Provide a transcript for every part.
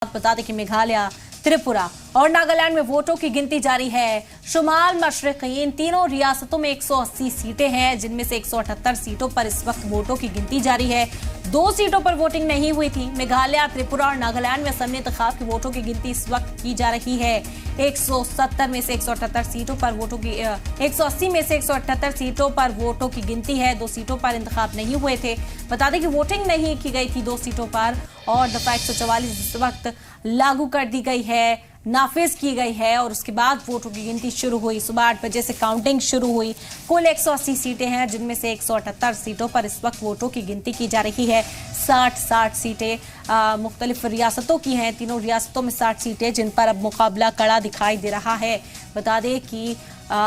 बता दें कि मेघालय, त्रिपुरा और नागालैंड में वोटों की गिनती जारी है। शुमाल मशरक़ी इन तीनों रियासतों में 180 सीटें हैं, जिनमें से 178 सीटों पर इस वक्त वोटों की गिनती जारी है। 2 सीटों पर वोटिंग नहीं हुई थी। मेघालय, त्रिपुरा और नागालैंड में असम्बली इंतखाब की वोटों की गिनती इस वक्त की जा रही है। 170 में से 178 सीटों पर वोटों की 180 में से 178 सीटों पर वोटों की गिनती है। 2 सीटों पर इंतखाब नहीं हुए थे। बता दें कि वोटिंग नहीं की गई थी 2 सीटों पर और दफा 144 इस वक्त लागू कर दी गई है, नाफिज की गई है और उसके बाद वोटों की गिनती शुरू हुई। सुबह 8 बजे से काउंटिंग शुरू हुई। कुल 180 सीटें हैं, जिनमें से 178 सीटों पर इस वक्त वोटों की गिनती की जा रही है। 60 सीटें मुख्तलिफ रियासतों की हैं। तीनों रियासतों में 60 सीटें, जिन पर अब मुकाबला कड़ा दिखाई दे रहा है। बता दें कि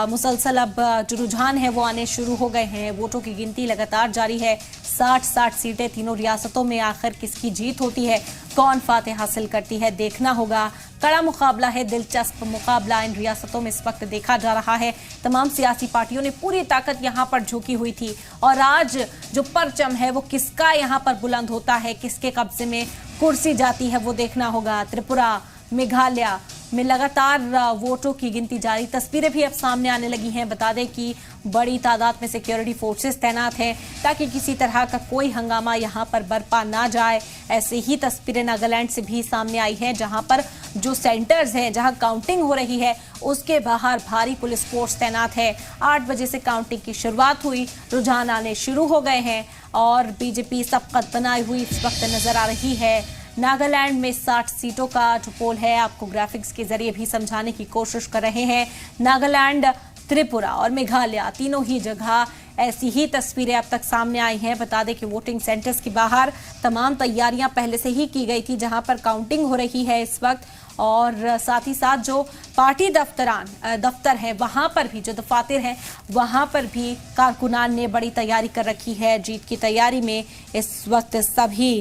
मुसलसल अब जो रुझान है वो आने शुरू हो गए हैं। वोटों की गिनती लगातार जारी है। 60 सीटें तीनों रियासतों में, आखिर किसकी जीत होती है, कौन फातेह हासिल करती है, देखना होगा। कड़ा मुकाबला है, दिलचस्प मुकाबला इन रियासतों में इस वक्त देखा जा रहा है। तमाम सियासी पार्टियों ने पूरी ताकत यहां पर झोंकी हुई थी और आज जो परचम है वो किसका यहां पर बुलंद होता है, किसके कब्जे में कुर्सी जाती है, वो देखना होगा। त्रिपुरा, मेघालय में लगातार वोटों की गिनती जारी। तस्वीरें भी अब सामने आने लगी हैं। बता दें कि बड़ी तादाद में सिक्योरिटी फोर्सेस तैनात हैं ताकि किसी तरह का कोई हंगामा यहां पर बरपा ना जाए। ऐसे ही तस्वीरें नागालैंड से भी सामने आई हैं, जहां पर जो सेंटर्स हैं, जहां काउंटिंग हो रही है, उसके बाहर भारी पुलिस फोर्स तैनात है। 8 बजे से काउंटिंग की शुरुआत हुई, रुझान आने शुरू हो गए हैं और बीजेपी सबकत बनाई हुई इस वक्त नजर आ रही है। नागालैंड में 60 सीटों का जो पोल है, आपको ग्राफिक्स के जरिए भी समझाने की कोशिश कर रहे हैं। नागालैंड, त्रिपुरा और मेघालय तीनों ही जगह ऐसी ही तस्वीरें अब तक सामने आई हैं। बता दें कि वोटिंग सेंटर्स के बाहर तमाम तैयारियां पहले से ही की गई थी, जहां पर काउंटिंग हो रही है इस वक्त। और साथ ही साथ जो पार्टी दफ्तर हैं, वहां पर भी जो दफातर हैं, वहां पर भी कारकुनान ने बड़ी तैयारी कर रखी है। जीत की तैयारी में इस वक्त सभी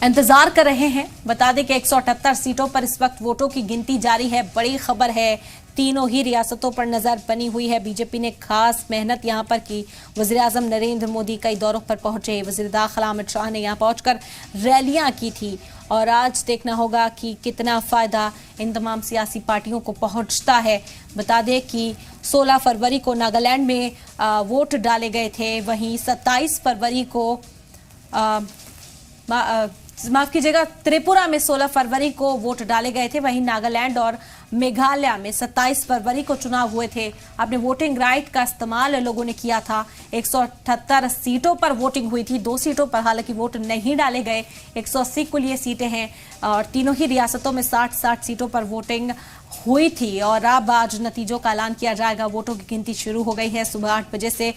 इंतजार कर रहे हैं। बता दें कि 178 सीटों पर इस वक्त वोटों की गिनती जारी है। बड़ी खबर है, तीनों ही रियासतों पर नजर बनी हुई है। बीजेपी ने खास मेहनत यहां पर की। वजीर आजम नरेंद्र मोदी कई दौरों पर पहुंचे। वजीर दाखिला अमित शाह ने यहां पहुंचकर रैलियां की थी और आज देखना होगा कि कितना फायदा इन तमाम सियासी पार्टियों को पहुंचता है। बता दें कि 16 फरवरी को नागालैंड में वोट डाले गए थे, वहीं 27 फरवरी को माफ कीजिएगा, त्रिपुरा में 16 फरवरी को वोट डाले गए थे, वहीं नागालैंड और मेघालय में 27 फरवरी को चुनाव हुए थे। अपने वोटिंग राइट का इस्तेमाल लोगों ने किया था। 178 सीटों पर वोटिंग हुई थी। 2 सीटों पर हालांकि वोट नहीं डाले गए। 180 कुल ये सीटें हैं और तीनों ही रियासतों में 60 सीटों पर वोटिंग हुई थी और अब आज नतीजों का ऐलान किया जाएगा। वोटों की गिनती शुरू हो गई है सुबह 8 बजे से